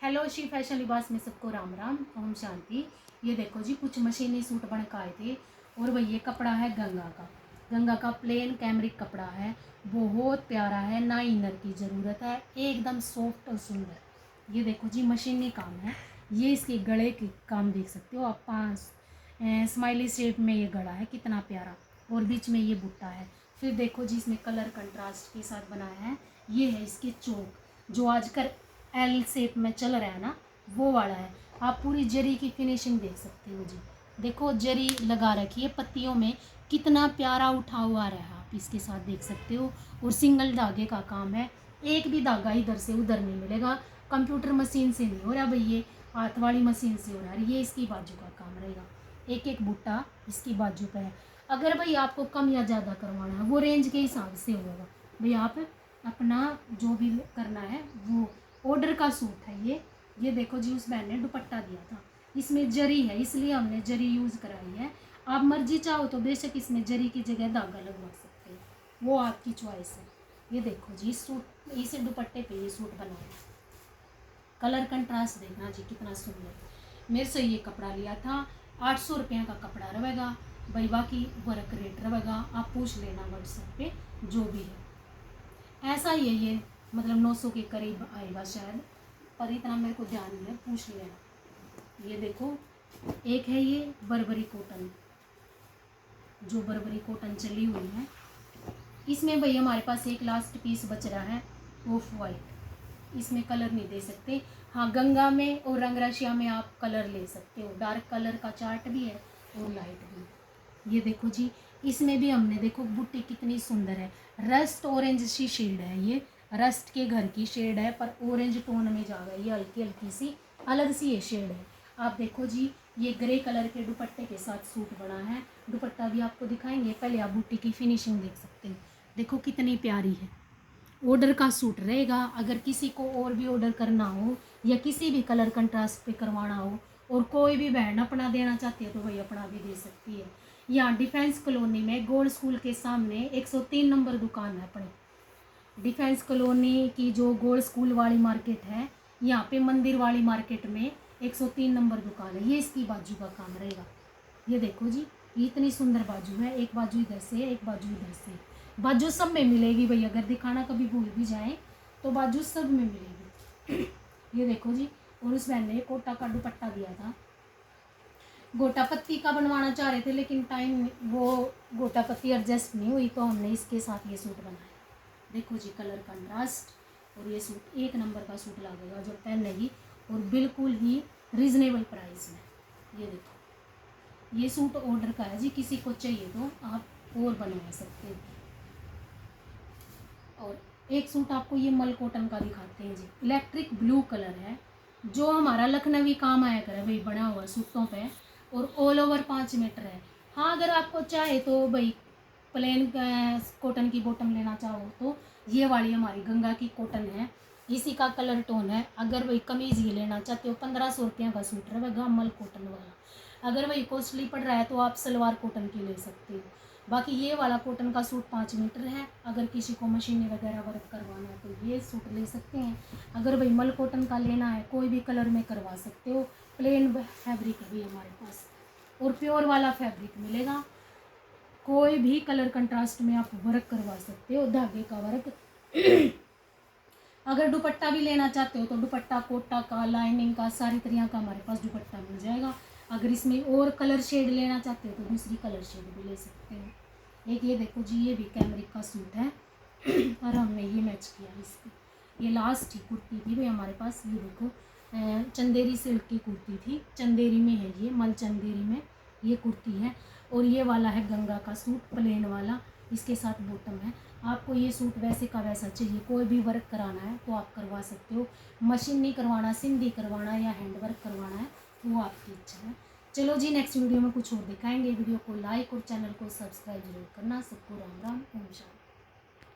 Hello she fashion लिबास में सबको राम राम, ओम शांति। ये देखो जी, कुछ मशीनी सूट बन के आए थे। और भाई ये कपड़ा है गंगा का प्लेन कैमरिक कपड़ा है। बहुत प्यारा है, ना इनर की ज़रूरत है, एकदम सॉफ्ट और सुंदर। ये देखो जी, मशीनी काम है। ये इसके गले के काम देख सकते हो आप। पाँच स्माइली शेप में ये गला है, कितना प्यारा। और बीच में ये बुट्टा है। फिर देखो जी, इसमें कलर कंट्रास्ट के साथ बनाया है। ये है इसके चौक, जो आजकल एल शेप में चल रहा है ना, वो वाला है। आप पूरी जरी की फिनिशिंग देख सकते हो जी। देखो जरी लगा रखी है पत्तियों में, कितना प्यारा उठा हुआ रहा है, आप इसके साथ देख सकते हो। और सिंगल धागे का काम है, एक भी धागा इधर से उधर नहीं मिलेगा। कंप्यूटर मशीन से नहीं हो रहा भाई, ये हाथ वाली मशीन से हो रहा है। ये इसकी बाजू का काम रहेगा, एक एक बूटा इसकी बाजू पे है। अगर भाई आपको कम या ज़्यादा करवाना है, वो रेंज के हिसाब से होगा भाई। आप अपना जो भी करना है वो ऑर्डर का सूट है ये देखो जी, उस बहन ने दुपट्टा दिया था, इसमें जरी है इसलिए हमने जरी यूज़ कराई है। आप मर्जी चाहो तो बेशक इसमें जरी की जगह धागा लगवा सकते हैं, वो आपकी चॉइस है। ये देखो जी, सूट इस दुपट्टे पे ये सूट बना है। कलर कंट्रास्ट देखना जी, कितना सुंदर। मेरे से ये कपड़ा लिया था, 800 रुपये का कपड़ा रहेगा भाई, बाकी वर्क रेट रहेगा, आप पूछ लेना व्हाट्सएप पे जो भी है। ऐसा ही है ये, मतलब 900 के करीब आएगा शायद, पर इतना मेरे को ध्यान नहीं है, पूछ लेना। ये देखो, एक है ये बर्बरी कॉटन, जो बर्बरी कॉटन चली हुई है। इसमें भाई हमारे पास एक लास्ट पीस बच रहा है, ऑफ वाइट। इसमें कलर नहीं दे सकते। हाँ, गंगा में और रंगराशिया में आप कलर ले सकते हो, डार्क कलर का चार्ट भी है और लाइट भी। ये देखो जी, इसमें भी हमने देखो बुट्टी कितनी सुंदर है। रस्ट ऑरेंज सी शेड है, ये रस्ट के घर की शेड है, पर ऑरेंज टोन में जा गई, ये हल्की हल्की सी अलग सी ये शेड है। आप देखो जी, ये ग्रे कलर के दुपट्टे के साथ सूट बना है। दुपट्टा भी आपको दिखाएंगे, पहले आप बुट्टी की फिनिशिंग देख सकते हैं। देखो कितनी प्यारी है। ऑर्डर का सूट रहेगा। अगर किसी को और भी ऑर्डर करना हो या किसी भी कलर कंट्रास्ट पे करवाना हो, और कोई भी बहन अपना देना चाहती है तो वही अपना भी दे सकती है। यहाँ डिफेंस कॉलोनी में गोल्ड स्कूल के सामने 103 नंबर दुकान है अपनी। डिफेंस कॉलोनी की जो गोल्ड स्कूल वाली मार्केट है, यहाँ पे मंदिर वाली मार्केट में 103 नंबर दुकान है। ये इसकी बाजू का काम रहेगा। ये देखो जी, इतनी सुंदर बाजू है, एक बाजू इधर से एक बाजू इधर से। बाजू सब में मिलेगी भाई, अगर दिखाना कभी भूल भी जाए तो बाजू सब में मिलेगी। ये देखो जी, और उस बहन ने कोटा का दुपट्टा दिया था। गोटा पत्ती का बनवाना चाह रहे थे, लेकिन टाइम वो गोटा पत्ती एडजस्ट नहीं हुई, तो हमने इसके साथ ये सूट बनाया। देखो जी, कलर कंट्रास्ट, और ये सूट एक नंबर का सूट लगेगा जो पहनेगी, और बिल्कुल ही रीजनेबल प्राइस में। ये देखो, ये सूट ऑर्डर का है जी, किसी को चाहिए तो आप और बनवा सकते हैं। और एक सूट आपको ये मल कॉटन का दिखाते हैं जी, इलेक्ट्रिक ब्लू कलर है, जो हमारा लखनवी काम आया करे भाई, बना हुआ सूटों पे, और ऑल ओवर 5 मीटर है। हाँ, अगर आपको चाहे तो भाई प्लेन कॉटन की बॉटम लेना चाहो तो ये वाली हमारी गंगा की कॉटन है, इसी का कलर टोन है। अगर भाई कमीज़ ये लेना चाहते हो, 1500 रुपये का सूट रहेगा मल कॉटन वाला। अगर भाई कॉस्टली पड़ रहा है तो आप सलवार कॉटन की ले सकते हो। बाकी ये वाला कॉटन का सूट 5 मीटर है। अगर किसी को मशीनें वगैरह वर्क करवाना है तो ये सूट ले सकते हैं। अगर भाई मल कॉटन का लेना है, कोई भी कलर में करवा सकते हो। प्लेन फैब्रिक है भी हमारे पास, और प्योर वाला फैब्रिक मिलेगा। कोई भी कलर कंट्रास्ट में आप वर्क करवा सकते हो, धागे का वर्क। अगर दुपट्टा भी लेना चाहते हो तो दुपट्टा कोटा का, लाइनिंग का, सारी तरह का हमारे पास दुपट्टा मिल जाएगा। अगर इसमें और कलर शेड लेना चाहते हो तो दूसरी कलर शेड भी ले सकते हो। एक ये देखो जी, ये भी कैमरिक का सूट है, और हमने ये मैच किया इसकी। ये लास्ट ही कुर्ती थी भाई हमारे पास, ये देखो चंदेरी सिल्क की कुर्ती थी, चंदेरी में है ये, मल चंदेरी में ये कुर्ती है। और ये वाला है गंगा का सूट, प्लेन वाला, इसके साथ बॉटम है। आपको ये सूट वैसे का वैसा चाहिए, कोई भी वर्क कराना है तो आप करवा सकते हो। मशीन नहीं करवाना, सिंधी करवाना या हैंड वर्क करवाना है, वो आपकी इच्छा है। चलो जी, नेक्स्ट वीडियो में कुछ और दिखाएंगे। वीडियो को लाइक और चैनल को सब्सक्राइब जरूर करना। सबको राम राम, ओम शांति।